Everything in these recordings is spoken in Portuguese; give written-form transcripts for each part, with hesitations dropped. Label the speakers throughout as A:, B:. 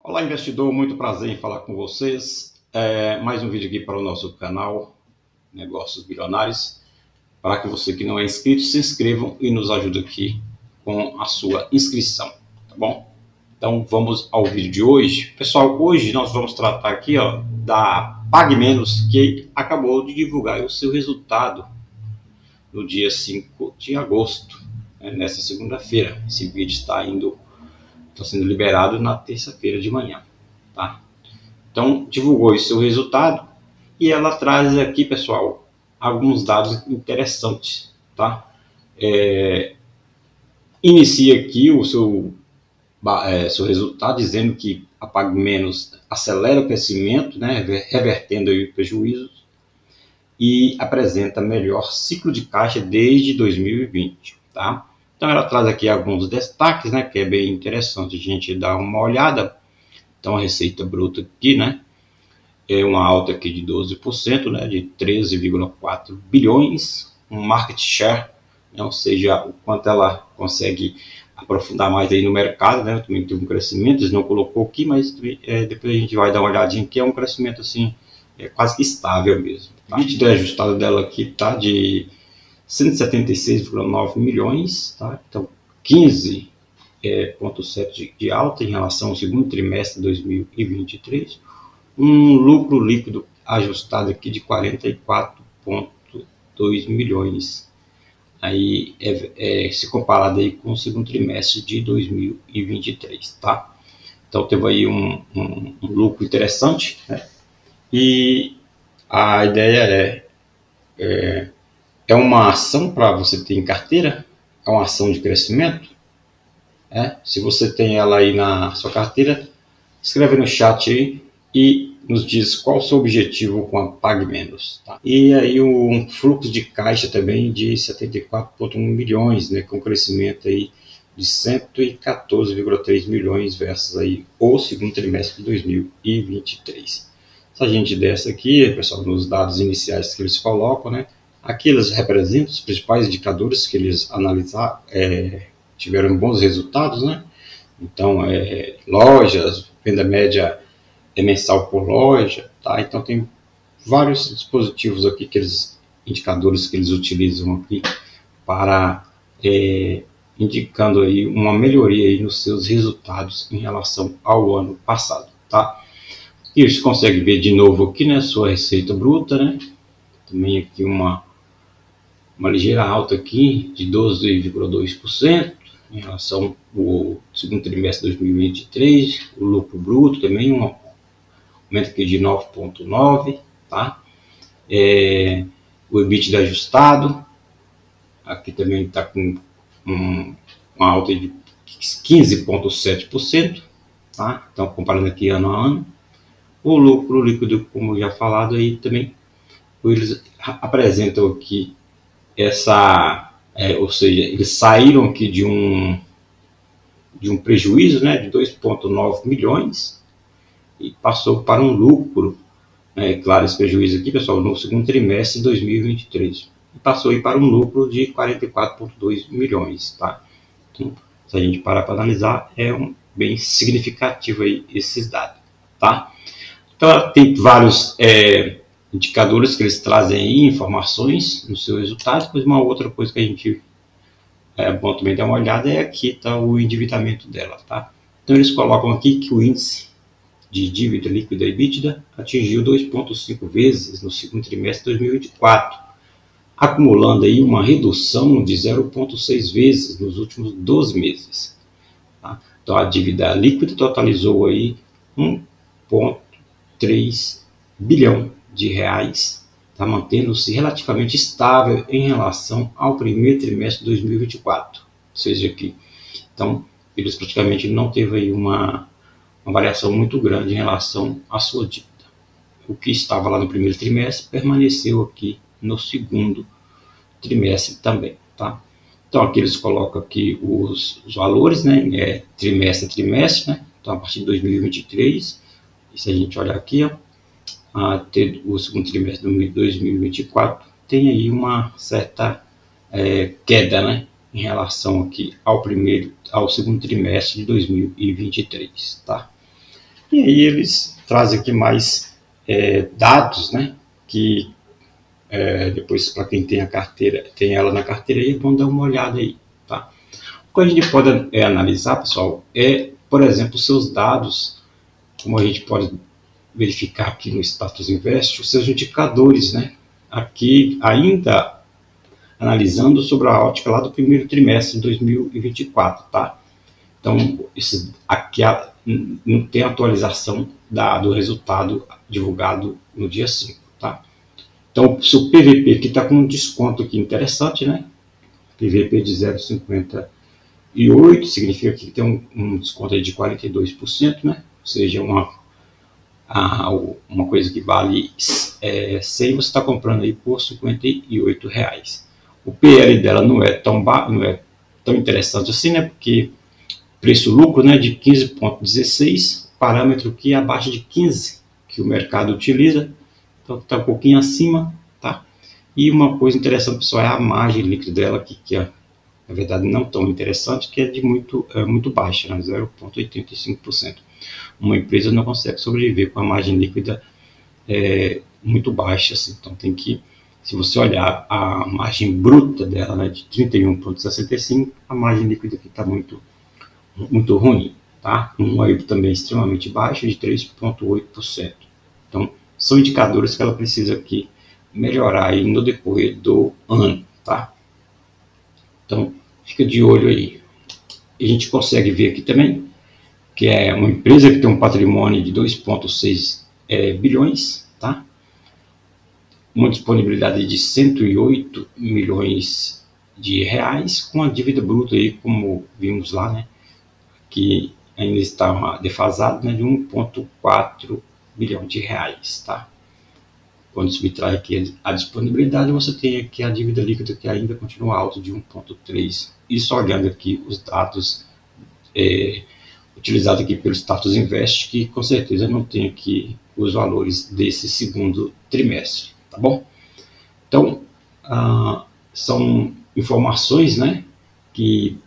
A: Olá, investidor, muito prazer em falar com vocês. Mais um vídeo aqui para o nosso canal Negócios Bilionários. Para que você que não é inscrito, se inscrevam e nos ajude aqui com a sua inscrição, tá bom? Então vamos ao vídeo de hoje. Pessoal, hoje nós vamos tratar aqui da PagMenos, que acabou de divulgar o seu resultado no dia 5 de agosto, nessa segunda-feira. Esse vídeo está sendo liberado na terça-feira de manhã, tá? Então, divulgou o seu resultado e ela traz aqui, pessoal, alguns dados interessantes, tá? Inicia aqui o seu resultado dizendo que a PagMenos acelera o crescimento, né, revertendo aí prejuízos, e apresenta melhor ciclo de caixa desde 2020, tá? Então ela traz aqui alguns destaques, né, que é bem interessante a gente dar uma olhada. Então a receita bruta aqui, né, é uma alta aqui de 12%, né, de 13,4 bilhões, um market share, né, ou seja, o quanto ela consegue aprofundar mais aí no mercado, né, também teve um crescimento, eles não colocou aqui, mas depois a gente vai dar uma olhadinha que é um crescimento assim, quase que estável mesmo. Tá? O EBITDA ajustado dela aqui tá de 176,9 milhões, tá? Então 15,7% de alta em relação ao segundo trimestre de 2023, um lucro líquido ajustado aqui de 44,2 milhões, aí se comparado aí com o segundo trimestre de 2023, tá? Então teve aí um lucro interessante, né? E a ideia é uma ação para você ter em carteira, é uma ação de crescimento. Se você tem ela aí na sua carteira, escreve no chat aí e nos diz qual o seu objetivo com a PagMenos. Tá? E aí um fluxo de caixa também de 74,1 milhões, né, com crescimento aí de 114,3 milhões versus aí o segundo trimestre de 2023. Se a gente desce aqui, pessoal, nos dados iniciais que eles colocam, né, aqui eles representam os principais indicadores que eles analisaram, tiveram bons resultados, né? Então, lojas, venda média mensal por loja, tá? Então tem vários dispositivos aqui, indicadores que eles utilizam aqui para indicando aí uma melhoria aí nos seus resultados em relação ao ano passado, tá? E você consegue ver de novo aqui, né, sua receita bruta, né? Também aqui uma ligeira alta aqui de 12,2% em relação ao segundo trimestre de 2023, o lucro bruto também um aumento aqui de 9,9%, tá? O EBITDA ajustado, aqui também está com uma alta de 15,7%, tá? Então comparando aqui ano a ano. O lucro líquido, como já falado aí também, eles apresentam aqui ou seja, eles saíram aqui de um prejuízo, né, de 2,9 milhões e passou para um lucro, claro, esse prejuízo aqui, pessoal, no segundo trimestre de 2023, e passou aí para um lucro de 44,2 milhões, tá? Então, se a gente parar para analisar, bem significativo aí esses dados, tá? Então, tem vários indicadores que eles trazem aí, informações no seu resultado. Depois uma outra coisa que a gente bom também dar uma olhada aqui está o endividamento dela, tá? Então eles colocam aqui que o índice de dívida líquida EBITDA atingiu 2,5 vezes no segundo trimestre de 2024, acumulando aí uma redução de 0,6 vezes nos últimos 12 meses. Tá? Então a dívida líquida totalizou aí 1,3 bilhão de reais, está mantendo-se relativamente estável em relação ao primeiro trimestre de 2024, ou seja, aqui. Então, eles praticamente não teve aí uma variação muito grande em relação à sua dívida. O que estava lá no primeiro trimestre permaneceu aqui no segundo trimestre também, tá? Então, aqui eles colocam aqui os valores, né, trimestre a trimestre, né? Então, a partir de 2023, e se a gente olhar aqui, o segundo trimestre de 2024 tem aí uma certa queda, né, em relação aqui ao segundo trimestre de 2023, tá? E aí eles trazem aqui mais dados, né, que depois, para quem tem a carteira, tem ela na carteira aí, vão dar uma olhada aí, tá? O que a gente pode analisar, pessoal, por exemplo, seus dados, como a gente pode verificar aqui no Status Invest, os seus indicadores, né? Aqui ainda analisando sobre a ótica lá do primeiro trimestre de 2024, tá? Então, aqui não tem atualização do resultado divulgado no dia 5, tá? Então, se o PVP aqui está com um desconto aqui interessante, né? PVP de 0,58, significa que tem um desconto aí de 42%, né? Ou seja, uma coisa que vale 100, você está comprando aí por R$58. O PL dela não é tão interessante assim, né? Porque preço-lucro, né, de 15,16, parâmetro que é abaixo de 15 que o mercado utiliza, então está um pouquinho acima, tá? E uma coisa interessante, pessoal, é a margem líquida dela, que é, na verdade, não tão interessante, que é de muito baixa, né, 0,85%. Uma empresa não consegue sobreviver com a margem líquida muito baixa, assim. Então tem que, se você olhar a margem bruta dela, né, de 31,65, a margem líquida aqui está muito ruim, tá? Um AIB também extremamente baixo, de 3,8%. Então, são indicadores que ela precisa aqui melhorar aí no decorrer do ano, tá? Então, fica de olho aí. A gente consegue ver aqui também que é uma empresa que tem um patrimônio de 2,6 bilhões, tá? Uma disponibilidade de 108 milhões de reais, com a dívida bruta aí, como vimos lá, né, que ainda está defasado, né, de 1,4 bilhão de reais, tá? Quando subtrai aqui a disponibilidade, você tem aqui a dívida líquida que ainda continua alta de 1,3. Isso olhando aqui os dados utilizados aqui pelo Status Invest, que com certeza não tem aqui os valores desse segundo trimestre, tá bom? Então, são informações, né, que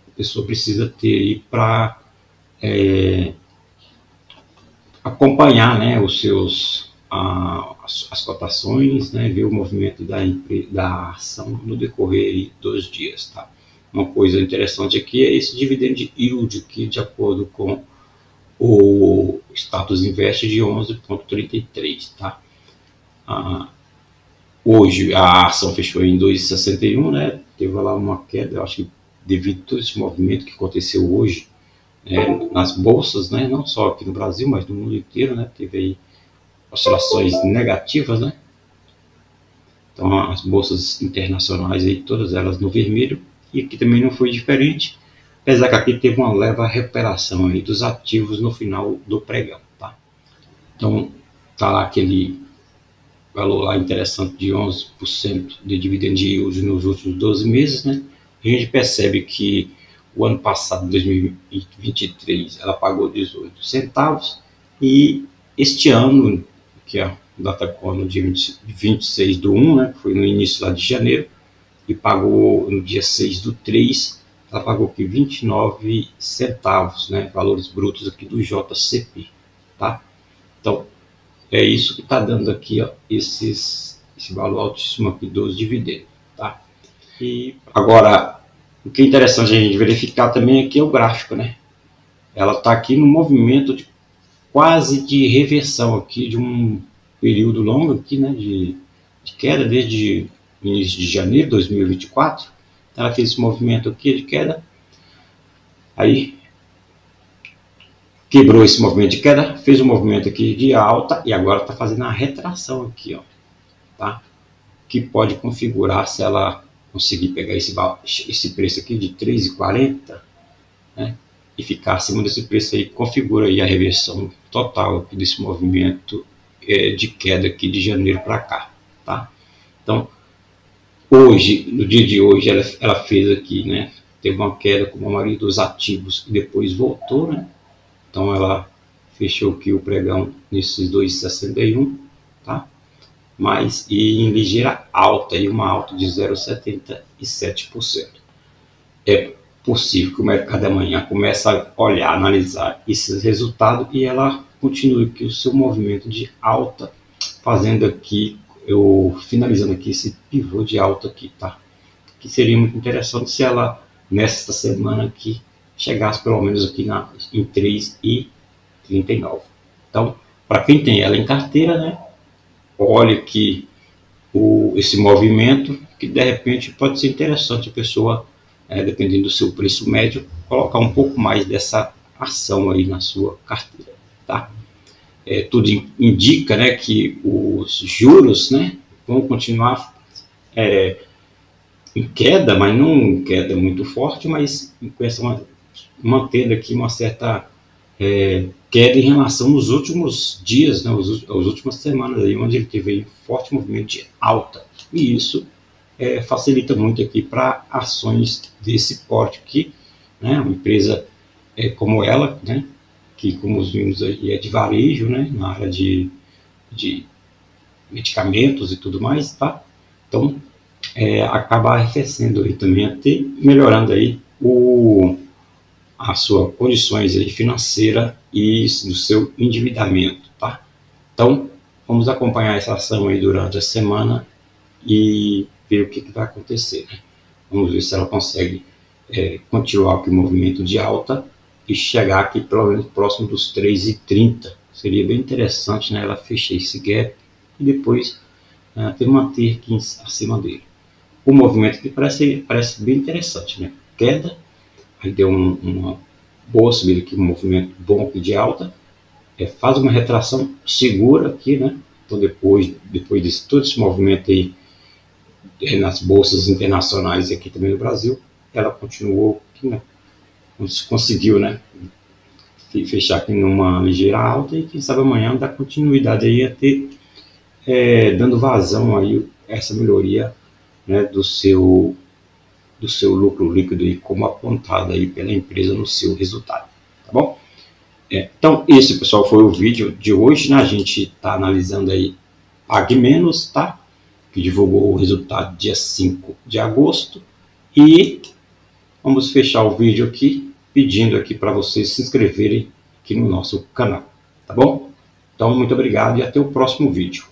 A: a pessoa precisa ter aí para acompanhar, né, as cotações, né, ver o movimento da ação no decorrer dos dias, tá? Uma coisa interessante aqui é esse dividend yield aqui, de acordo com o Status Invest, de 11,33, tá? Hoje a ação fechou em 2,61, né? Teve lá uma queda, eu acho que devido a todo esse movimento que aconteceu hoje nas bolsas, né? Não só aqui no Brasil, mas no mundo inteiro, né? Teve aí oscilações negativas, né? Então as bolsas internacionais aí, todas elas no vermelho, e aqui também não foi diferente, apesar que aqui teve uma leve recuperação aí dos ativos no final do pregão, tá? Então tá lá aquele valor lá interessante de 11% de dividend yield nos últimos 12 meses, né? A gente percebe que o ano passado, 2023, ela pagou 18 centavos, e este ano, que é a Datacom no dia 26/1, né, foi no início lá de janeiro, e pagou no dia 6/3, ela pagou aqui 29 centavos, né, valores brutos aqui do JCP, tá? Então, é isso que está dando aqui, ó, esse valor altíssimo aqui dos dividendos, tá? E agora, o que é interessante a gente verificar também aqui é o gráfico, né? Ela está aqui no movimento de quase de reversão aqui, de um período longo aqui, né, de queda, desde o início de janeiro de 2024. Ela fez esse movimento aqui de queda, aí quebrou esse movimento de queda, fez um movimento aqui de alta, e agora está fazendo a retração aqui, ó, tá? Que pode configurar, se ela conseguir pegar esse preço aqui de 3,40, né, e ficar acima desse preço aí, configura aí a reversão total aqui desse movimento de queda aqui de janeiro para cá, tá? Então, hoje, no dia de hoje, ela fez aqui, né, teve uma queda com a maioria dos ativos e depois voltou, né? Então ela fechou aqui o pregão nesses 2,61, tá? Mas em ligeira alta, uma alta de 0,77%. possível que o mercado amanhã comece a olhar, analisar esses resultados e ela continue aqui o seu movimento de alta, fazendo aqui, eu finalizando aqui esse pivô de alta aqui, tá? Que seria muito interessante se ela, nesta semana aqui, chegasse pelo menos aqui em 3,39. Então, para quem tem ela em carteira, né? Olha aqui esse movimento, que de repente pode ser interessante a pessoa, dependendo do seu preço médio, colocar um pouco mais dessa ação aí na sua carteira, tá? Tudo indica, né, que os juros, né, vão continuar em queda, mas não em queda muito forte, mas mantendo aqui uma certa queda em relação aos últimos dias, né, as últimas semanas, aí, onde ele teve um forte movimento de alta. E isso facilita muito aqui para ações desse porte aqui, né, uma empresa como ela, né, que, como vimos aí, é de varejo, né, na área de medicamentos e tudo mais, tá? Então, acaba arrefecendo aí também, até melhorando aí as suas condições aí financeira e do seu endividamento, tá? Então, vamos acompanhar essa ação aí durante a semana e ver o que vai acontecer, né? Vamos ver se ela consegue continuar com o movimento de alta e chegar aqui pelo menos próximo dos 3,30. Seria bem interessante, né, ela fechar esse gap e depois manter aqui acima dele. O movimento que parece bem interessante, né? Queda, aí deu uma boa subida aqui, um movimento bom aqui de alta, faz uma retração segura aqui, né? Então depois de todo esse movimento aí nas bolsas internacionais e aqui também no Brasil, ela continuou aqui, né? Conseguiu, né, fechar aqui numa ligeira alta e quem sabe amanhã dar continuidade aí a ter dando vazão aí essa melhoria, né, do seu lucro líquido aí, como apontado aí pela empresa no seu resultado, tá bom? Então esse, pessoal, foi o vídeo de hoje, né? A gente está analisando aí Pague Menos, tá? Que divulgou o resultado dia 5 de agosto e vamos fechar o vídeo aqui pedindo aqui para vocês se inscreverem aqui no nosso canal, tá bom? Então, muito obrigado e até o próximo vídeo.